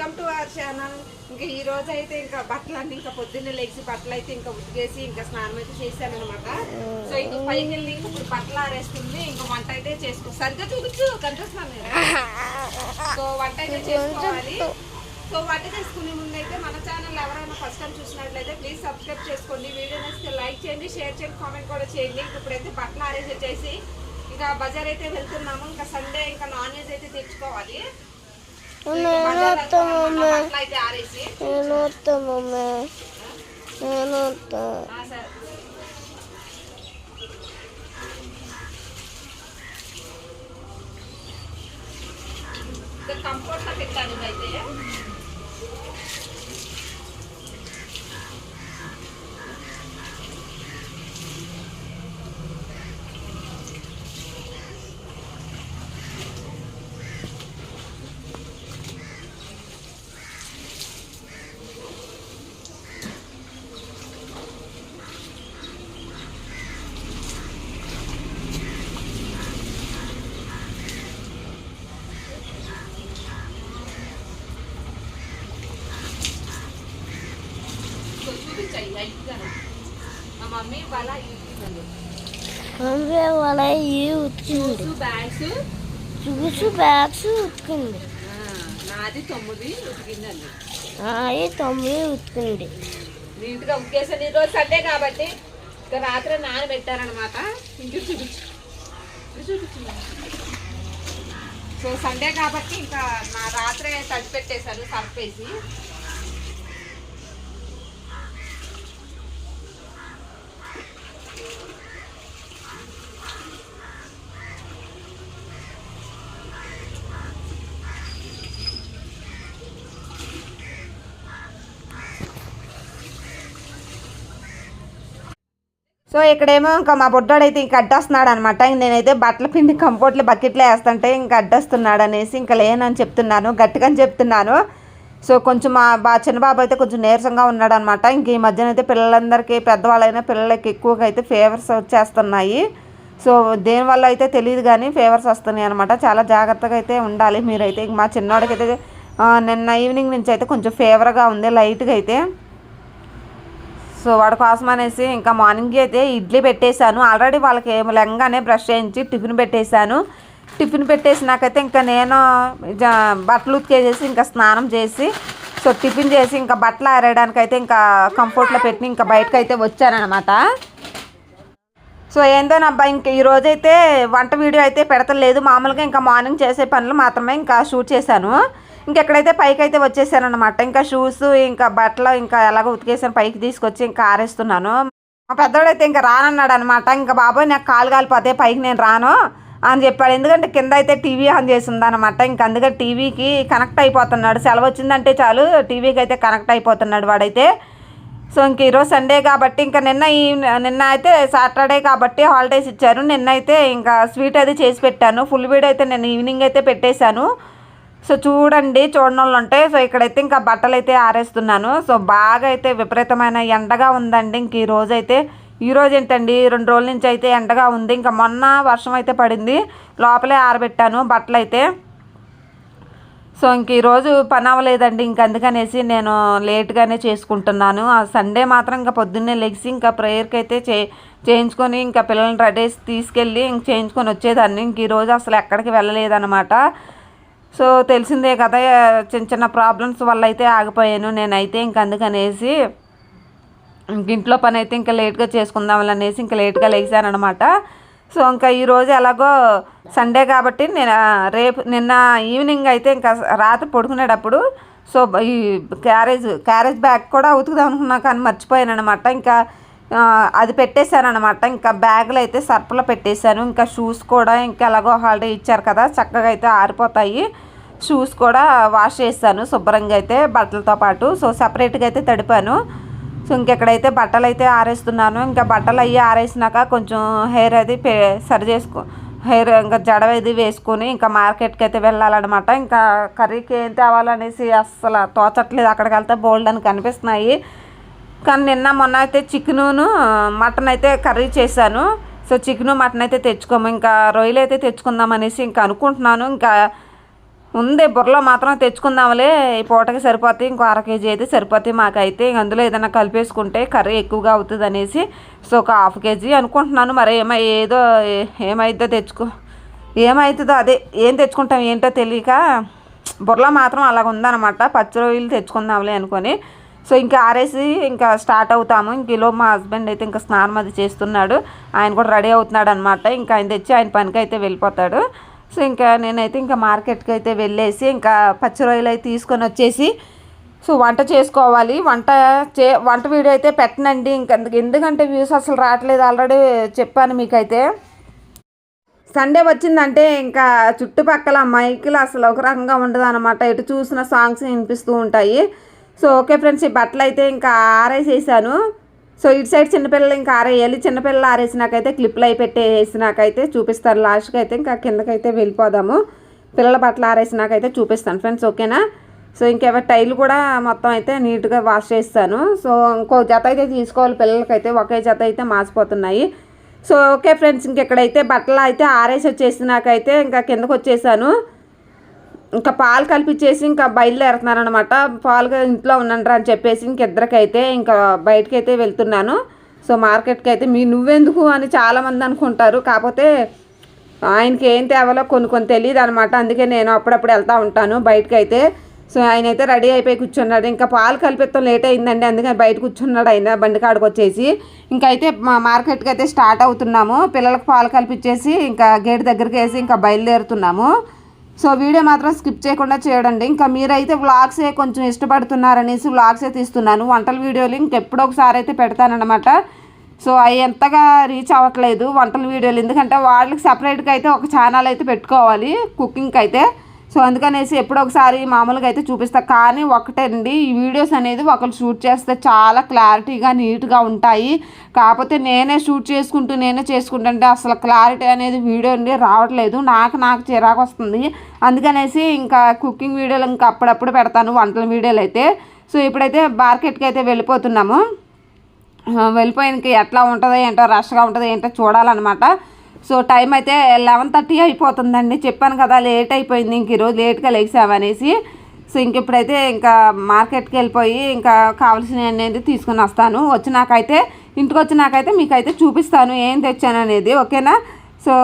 Welcome to our channel. ఇంకా ఈ రోజు అయితే ఇంకా బట్టలు అన్ని ఇంకా పొద్దున్నే లేచి బట్టలు అయితే ఇంకా ఉతికేసి ఇంకా స్నానం అయితే చేశాను అనమాట. సో ఇంక పైకి వెళ్ళి ఇప్పుడు బట్టలు ఆరేస్తుంది. ఇంకా వంట అయితే చేసుకో సరిగ్గా చూపించు కనిపిస్తున్నాను. సో వంట అయితే చేసుకోవాలి. సో వంట చేసుకునే ముందు అయితే మన ఛానల్ ఎవరైనా ఫస్ట్ టైం చూసినట్లయితే ప్లీజ్ సబ్స్క్రైబ్ చేసుకోండి. వీడియో నచ్చితే లైక్ చేయండి, షేర్ చేయండి, కామెంట్ కూడా చేయండి. ఇప్పుడైతే బట్టలు ఆరేసి వచ్చేసి ఇంకా బజార్ అయితే వెళ్తున్నాము. ఇంకా సండే ఇంకా నాన్ వెజ్ అయితే తెచ్చుకోవాలి. కంఫర్ట్ లో పెట్టాను అయితే మమ్మీ వాళ్ళ బ్యాగ్స్ ఉతికింది. నాది 9 ఉతికిందండి. 9 ఉతికింది. నీట్గా ఉతికేసాను. ఈరోజు సండే కాబట్టి ఇంకా రాత్రి నానబెట్టారనమాట. ఇంటికి చూపించు. సో సండే కాబట్టి ఇంకా నా రాత్రే తడి పెట్టేశాను సర్ఫ్ వేసి. సో ఇక్కడేమో ఇంకా మా బొడ్డోడు అయితే ఇంకా అడ్డొస్తున్నాడు అనమాట. నేనైతే బట్టల పిండి కంపోర్ట్లు బకెట్లో వేస్తుంటే ఇంకా అడ్డొస్తున్నాడు అనేసి ఇంకా లేనని చెప్తున్నాను, గట్టిగా చెప్తున్నాను. సో కొంచెం మా చిన్నబాబు అయితే కొంచెం నీరసంగా ఉన్నాడు అనమాట. ఇంక ఈ మధ్యన అయితే పిల్లలందరికీ పెద్దవాళ్ళైనా పిల్లలకి ఎక్కువగా అయితే ఫీవర్స్ వచ్చేస్తున్నాయి. సో దేనివల్ల అయితే తెలియదు కానీ ఫీవర్స్ వస్తున్నాయి అనమాట. చాలా జాగ్రత్తగా అయితే ఉండాలి మీరైతే. ఇంక మా చిన్నవాడికి అయితే నిన్న ఈవినింగ్ నుంచి అయితే కొంచెం ఫీవర్గా ఉంది లైట్గా అయితే. సో వాడి కోసం అనేసి ఇంకా మార్నింగ్కి అయితే ఇడ్లీ పెట్టేశాను. ఆల్రెడీ వాళ్ళకి లెంగానే బ్రష్ చేయించి టిఫిన్ పెట్టేశాను. టిఫిన్ పెట్టేసినాకైతే ఇంకా నేను బట్టలు ఉతికేసేసి ఇంకా స్నానం చేసి సో టిఫిన్ చేసి ఇంకా బట్టలు ఆరేయడానికి అయితే ఇంకా కంఫర్ట్లో పెట్టి ఇంకా బయటకు అయితే వచ్చానమాట. సో ఏందోనబ్బా ఇంక ఈరోజైతే వంట వీడియో అయితే పెడతలేదు. మామూలుగా ఇంకా మార్నింగ్ చేసే పనులు మాత్రమే ఇంకా షూట్ చేశాను. ఇంకెక్కడైతే పైకి అయితే వచ్చేసాను అనమాట. ఇంకా షూస్ ఇంకా బట్టలు ఇంకా ఎలాగో ఉతికేసాను, పైకి తీసుకొచ్చి ఇంకా ఆరేస్తున్నాను. మా పెద్దోడైతే ఇంకా రానన్నాడు అనమాట. ఇంకా బాబోయ్ నాకు కాలు కాలిపోతే పైకి నేను రాను అని చెప్పాడు. ఎందుకంటే కింద అయితే టీవీ ఆన్ చేసి ఉందన్నమాట. ఇంకా అందుకని టీవీకి కనెక్ట్ అయిపోతున్నాడు. సెలవు వచ్చిందంటే చాలు టీవీకి అయితే కనెక్ట్ అయిపోతున్నాడు వాడైతే. సో ఇంక ఈరోజు సండే కాబట్టి ఇంకా నిన్న అయితే సాటర్డే కాబట్టి హాలిడేస్ ఇచ్చారు. నిన్నైతే ఇంకా స్వీట్ అది చేసి పెట్టాను. ఫుల్ వీడియో అయితే నేను ఈవినింగ్ అయితే పెట్టేశాను. సో చూడండి చూడని వాళ్ళు ఉంటే. సో ఇక్కడైతే ఇంకా బట్టలు అయితే ఆరేస్తున్నాను. సో బాగా అయితే విపరీతమైన ఎండగా ఉందండి. ఇంక ఈరోజు ఏంటండి 2 రోజుల నుంచి అయితే ఎండగా ఉంది. ఇంకా మొన్న వర్షం అయితే పడింది, లోపలే ఆరబెట్టాను బట్టలు అయితే. సో ఇంక ఈరోజు పని అవ్వలేదండి. ఇంక అందుకనేసి నేను లేట్గానే చేసుకుంటున్నాను. ఆ సండే మాత్రం ఇంకా పొద్దున్నే లెగిసి ఇంకా ప్రేయర్కి అయితే చేయించుకొని ఇంకా పిల్లల్ని రెడీ తీసుకెళ్ళి ఇంక చేయించుకొని వచ్చేదాన్ని. ఇంక ఈరోజు అసలు ఎక్కడికి వెళ్ళలేదన్నమాట. సో తెలిసిందే కదా, చిన్న ప్రాబ్లమ్స్ వల్ల అయితే ఆగిపోయాను నేనైతే. ఇంక అందుకనేసి ఇంట్లో పని అయితే ఇంకా లేట్గా చేసుకుందాం అనేసి ఇంకా లేట్గా లేచాను అనమాట. సో ఇంకా ఈరోజు ఎలాగో సండే కాబట్టి నేను నిన్న ఈవినింగ్ అయితే ఇంకా రాత్రి పడుకునేటప్పుడు సో ఈ క్యారేజ్ బ్యాగ్ కూడా ఉతుకుదాం అనుకున్నా కానీ మర్చిపోయాను అనమాట. ఇంకా అది పెట్టేశాను అనమాట. ఇంకా బ్యాగులు అయితే సర్ఫలో పెట్టేశాను. ఇంకా షూస్ కూడా ఇంకా ఎలాగో హాలిడే ఇచ్చారు కదా, చక్కగా అయితే ఆరిపోతాయి. షూస్ కూడా వాష్ చేశాను శుభ్రంగా అయితే బట్టలతో పాటు. సో సపరేట్గా అయితే తడిపాను. సో ఇంకెక్కడైతే బట్టలు అయితే ఆరేస్తున్నాను. ఇంకా బట్టలు అయ్యి ఆరేసినాక కొంచెం హెయిర్ అది హెయిర్ ఇంకా జడ ఇది వేసుకొని ఇంకా మార్కెట్కి అయితే వెళ్ళాలన్నమాట. ఇంకా కర్రీకి ఏం తేవాలనేసి అస్సలు తోచట్లేదు. అక్కడికి వెళ్తే బోల్డ్ అని కనిపిస్తున్నాయి. కానీ నిన్న మొన్న అయితే చికెను మటన్ అయితే కర్రీ చేశాను. సో చికెను మటన్ అయితే తెచ్చుకోము, ఇంకా రొయ్యలు అయితే తెచ్చుకుందాం అనేసి ఇంకా అనుకుంటున్నాను. ఇంకా ఉంది బుర్రలో మాత్రం తెచ్చుకుందాంలే ఈ పూటకి సరిపోతాయి, ఇంకో 1/2 కేజీ అయితే సరిపోతాయి మాకైతే. అందులో ఏదైనా కలిపేసుకుంటే కర్రీ ఎక్కువగా అవుతుంది అనేసి సో ఒక 1/2 కేజీ అనుకుంటున్నాను. మరి ఏమైద్దో ఏమవుతుందో అదే ఏం తెచ్చుకుంటాం ఏంటో తెలియక బుర్రలో మాత్రం అలాగ ఉందన్నమాట. పచ్చి రొయ్యలు తెచ్చుకుందాంలే అనుకొని సో ఇంకా ఆరేసి ఇంకా స్టార్ట్ అవుతాము. ఇంకలో మా హస్బెండ్ అయితే ఇంకా స్నానం అది చేస్తున్నాడు, ఆయన కూడా రెడీ అవుతున్నాడు అనమాట. ఇంకా ఆయన తెచ్చి ఆయన పనికి అయితే వెళ్ళిపోతాడు. సో ఇంకా నేనైతే ఇంకా మార్కెట్కి అయితే వెళ్ళేసి ఇంకా పచ్చి రొయ్యలు అయితే తీసుకొని వచ్చేసి సో వంట చేసుకోవాలి. వంట వీడియో అయితే పెట్టనండి ఇంకా, ఎందుకంటే వ్యూస్ అసలు రావట్లేదు, ఆల్రెడీ చెప్పాను మీకైతే. సండే వచ్చిందంటే ఇంకా చుట్టుపక్కల మైకులు అసలు ఒక రకంగా ఉండదు అనమాట, ఎటు చూసిన సాంగ్స్ వినిపిస్తూ ఉంటాయి. సో ఓకే ఫ్రెండ్స్, ఈ బట్టలు అయితే ఇంకా ఆరేసేసాను. సో ఇటు సైడ్ చిన్నపిల్లలు ఇంకా ఆరేయాలి, చిన్నపిల్లలు ఆరేసినాకైతే క్లిప్లు అయి పెట్టేసినాకైతే చూపిస్తాను. లాస్ట్కి అయితే ఇంకా కిందకైతే వెళ్ళిపోదాము. పిల్లల బట్టలు ఆరేసినాకైతే చూపిస్తాను ఫ్రెండ్స్, ఓకేనా. సో ఇంకెవరి టైలు కూడా మొత్తం అయితే నీట్గా వాష్ చేస్తాను. సో ఇంకో జత అయితే తీసుకోవాలి పిల్లలకైతే, ఒకే జత అయితే మాసిపోతున్నాయి. సో ఓకే ఫ్రెండ్స్, ఇంకెక్కడైతే బట్టలు అయితే ఆరేసి వచ్చేసినాకైతే ఇంకా కిందకు వచ్చేసాను. ఇంకా పాలు కలిపిచ్చేసి ఇంకా బయలుదేరుతున్నాను అనమాట. పాలుగా ఇంట్లో ఉండండి అని చెప్పేసి ఇంకిద్దరికైతే ఇంకా బయటకి అయితే వెళ్తున్నాను. సో మార్కెట్కి అయితే నువ్వెందుకు అని చాలామంది అనుకుంటారు, కాకపోతే ఆయనకి ఏం తేవాలో కొన్ని తెలియదు అనమాట. అందుకే నేను అప్పుడప్పుడు వెళ్తూ ఉంటాను బయటకు అయితే. సో ఆయన అయితే రెడీ అయిపోయి కూర్చున్నాడు. ఇంకా పాలు కలిపిస్తాం లేట్ అయిందండి, అందుకని బయట కూర్చున్నాడు ఆయన బండి కాడికి వచ్చేసి. ఇంకైతే మా మార్కెట్కి అయితే స్టార్ట్ అవుతున్నాము. పిల్లలకు పాలు కలిపిచ్చేసి ఇంకా గేట్ దగ్గరికి వేసి ఇంకా బయలుదేరుతున్నాము. సో వీడియో మాత్రం స్కిప్ చేయకుండా చేయడండి. ఇంకా మీరైతే వ్లాగ్సే కొంచెం ఇష్టపడుతున్నారనేసి వ్లాగ్సే తీస్తున్నాను. వంటల వీడియోలు ఇంకెప్పుడో ఒకసారి అయితే పెడతానన్నమాట. సో అవి ఎంతగా రీచ్ అవ్వట్లేదు వంటల వీడియోలు, ఎందుకంటే వాళ్ళకి సపరేట్గా అయితే ఒక ఛానల్ అయితే పెట్టుకోవాలి కుకింగ్కి అయితే. సో అందుకనేసి ఎప్పుడో ఒకసారి మామూలుగా అయితే చూపిస్తా. కానీ ఒకటే అండి, ఈ వీడియోస్ అనేది ఒకరు షూట్ చేస్తే చాలా క్లారిటీగా నీట్గా ఉంటాయి. కాకపోతే నేనే షూట్ చేసుకుంటుంటే అసలు క్లారిటీ అనేది వీడియో అండి రావట్లేదు. నాకు చిరాకు వస్తుంది. అందుకనేసి ఇంకా కుకింగ్ వీడియోలు ఇంకా అప్పుడప్పుడు పెడతాను వంటల వీడియోలు అయితే. సో ఇప్పుడైతే మార్కెట్కి అయితే వెళ్ళిపోతున్నాము. వెళ్ళిపోయినకి ఎట్లా ఉంటుందో ఏంటో, రష్గా ఉంటుందో ఏంటో చూడాలన్నమాట. సో టైం అయితే 11:30 అయిపోతుందండి, చెప్పాను కదా లేట్ అయిపోయింది. ఇంక ఈరోజు లేట్గా లేచామనేసి. సో ఇప్పుడైతే ఇంకా మార్కెట్కి వెళ్ళిపోయి ఇంకా కావాల్సినవి అనేది తీసుకుని వస్తాను. ఇంటికి వచ్చినాకైతే మీకైతే చూపిస్తాను ఏం తెచ్చాను అనేది, ఓకేనా. సో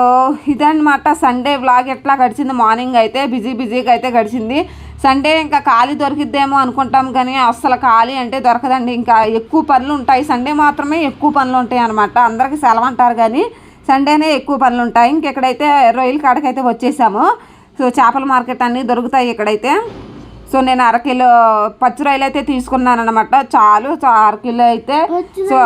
ఇదన్నమాట సండే వ్లాగ్ ఎట్లా గడిచింది. మార్నింగ్ అయితే బిజీగా అయితే గడిచింది. సండే ఇంకా ఖాళీ దొరికిద్దేమో అనుకుంటాం, కానీ అస్సలు ఖాళీ అంటే దొరకదండి. ఇంకా ఎక్కువ పనులు ఉంటాయి, సండే మాత్రమే ఎక్కువ పనులు ఉంటాయి అనమాట. అందరికీ సెలవు అంటారు కానీ సండేనే ఎక్కువ పనులు ఉంటాయి. ఇంకెక్కడైతే రొయ్యల కాడకైతే వచ్చేసాము. సో చేపల మార్కెట్ అన్నీ దొరుకుతాయి ఇక్కడైతే. సో నేను 1/2 కిలో పచ్చి రొయ్యలు అయితే తీసుకున్నాను అనమాట. చాలు 1/2 కిలో అయితే. సో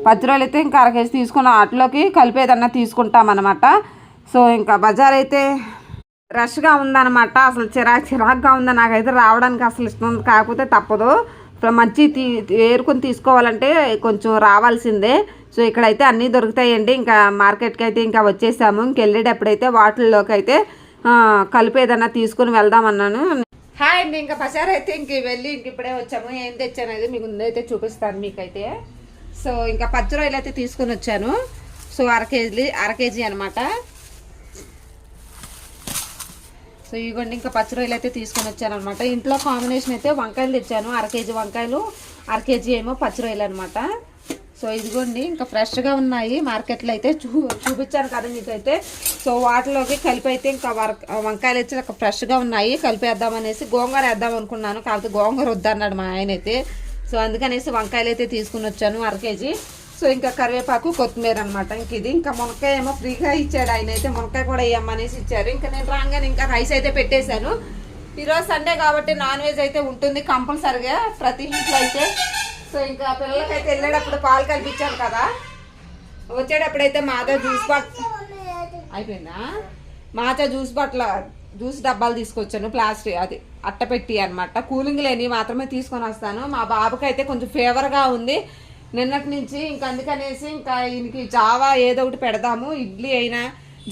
పచ్చి రొయ్యలు అయితే ఇంకా 1/2 కేజీ తీసుకున్న వాటిలోకి కలిపేదన్నా తీసుకుంటామన్నమాట. సో ఇంకా బజార్ అయితే రష్గా ఉందన్నమాట. అసలు చిరాకుగా ఉంది. నాకైతే రావడానికి అసలు ఇష్టం ఉంది, కాకపోతే తప్పదు. మంచి ఏరుకొని తీసుకోవాలంటే కొంచెం రావాల్సిందే. సో ఇక్కడైతే అన్నీ దొరుకుతాయండి. ఇంకా మార్కెట్కి అయితే ఇంకా వచ్చేసాము. ఇంకెళ్ళేటప్పుడైతే వాటిల్లోకి అయితే కలిపేదన్నా తీసుకుని వెళ్దామన్నాను. హాయ్ అండి, ఇంకా బజార్ అయితే వెళ్ళి ఇప్పుడే వచ్చాము. ఏం తెచ్చానది మీకు ముందైతే చూపిస్తాను మీకైతే. సో ఇంకా పచ్చి రొయ్యలు అయితే తీసుకుని వచ్చాను. సో 1/2 కేజీ అనమాట. సో ఇవ్వండి, ఇంకా పచ్చి రొయ్యలు అయితే తీసుకొని వచ్చాను అనమాట. ఇంట్లో కాంబినేషన్ అయితే వంకాయలు తెచ్చాను. 1/2 కేజీ వంకాయలు, 1/2 కేజీ ఏమో పచ్చి రొయ్యలు అనమాట. సో ఇదిగోండి, ఇంకా ఫ్రెష్గా ఉన్నాయి. మార్కెట్లో అయితే చూపించాను కదా మీకైతే. సో వాటిలోకి కలిపి అయితే ఇంకా వంకాయలు వచ్చి ఒక ఫ్రెష్గా ఉన్నాయి, కలిపేద్దామనేసి. గోంగూర వేద్దాం అనుకున్నాను, కాకపోతే గోంగూర వద్దన్నాడు మా ఆయన అయితే. సో అందుకనేసి వంకాయలు అయితే తీసుకుని వచ్చాను 1/2 కేజీ. సో ఇంకా కరివేపాకు, కొత్తిమీర అనమాట. ఇంక ఇది ఇంకా మునక్కాయ ఏమో ఫ్రీగా ఇచ్చాడు ఆయన అయితే, మునక్కాయ కూడా వేయమనేసి ఇచ్చారు. ఇంకా నేను రాగానే ఇంకా రైస్ అయితే పెట్టేశాను. ఈరోజు సండే కాబట్టి నాన్ వెజ్ అయితే ఉంటుంది కంపల్సరిగా ప్రతి ఇంట్లో అయితే. సో ఇంకా పిల్లలకైతే వెళ్ళేటప్పుడు పాలు కల్పించాను కదా, వచ్చేటప్పుడైతే మాతో జ్యూస్ అయిపోయిందా, మాతో జ్యూస్ డబ్బాలు తీసుకొచ్చాను. ప్లాస్టిక్ అది అట్టపెట్టి అనమాట. కూలింగ్ లేని మాత్రమే తీసుకొని వస్తాను. మా బాబుకి అయితే కొంచెం ఫీవర్గా ఉంది నిన్నటి నుంచి. ఇంకా అందుకనేసి ఇంకా ఈయనకి జావా ఏదో ఒకటి పెడదాము, ఇడ్లీ అయినా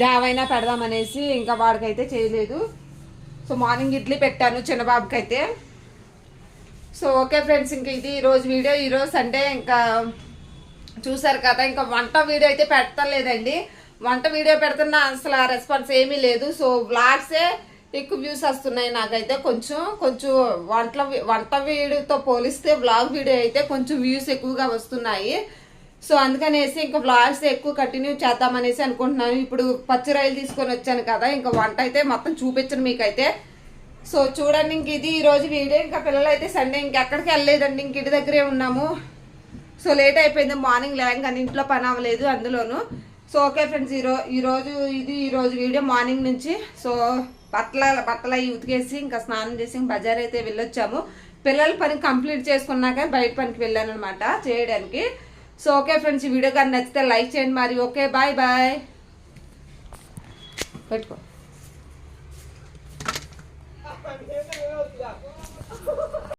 జావా అయినా పెడదామనేసి ఇంకా వాడికైతే చేయలేదు. సో మార్నింగ్ ఇడ్లీ పెట్టాను చిన్నబాబుకి అయితే. సో ఓకే ఫ్రెండ్స్, ఇంక ఇది ఈరోజు వీడియో. ఈరోజు సండే ఇంకా చూసారు కదా. ఇంకా వంట వీడియో అయితే పెడతలేదండి. వంట వీడియో పెడుతున్నా అసలు రెస్పాన్స్ ఏమీ లేదు. సో వ్లాగ్సే ఎక్కువ వ్యూస్ వస్తున్నాయి నాకైతే. కొంచెం వంట వీడియోతో పోలిస్తే వ్లాగ్ వీడియో అయితే కొంచెం వ్యూస్ ఎక్కువగా వస్తున్నాయి. సో అందుకనేసి ఇంకా వ్లాగ్స్ ఎక్కువ కంటిన్యూ చేద్దామనేసి అనుకుంటున్నాను. ఇప్పుడు పచ్చిరాయలు తీసుకొని వచ్చాను కదా, ఇంకా వంట అయితే మొత్తం చూపించను మీకైతే. సో చూడండి, ఇంక ఇది ఈరోజు వీడియో. ఇంకా పిల్లలు అయితే సండే ఇంకెక్కడికి వెళ్ళలేదండి, ఇంక ఇంటి దగ్గరే ఉన్నాము. సో లేట్ అయిపోయింది, మార్నింగ్ లేవగానే ఇంట్లో పని అవ్వలేదు అందులోను. సో ఓకే ఫ్రెండ్స్, ఈరోజు వీడియో మార్నింగ్ నుంచి. సో బట్టలు అవి ఉతికేసి ఇంకా స్నానం చేసి బజార్ అయితే వెళ్ళొచ్చాము. పిల్లల పని కంప్లీట్ చేసుకున్నాక బయట పనికి వెళ్ళాను అనమాట చేయడానికి. సో ఓకే ఫ్రెండ్స్, ఈ వీడియో కానీ నచ్చితే లైక్ చేయండి మరి. Okay, bye bye. పెట్టుకో.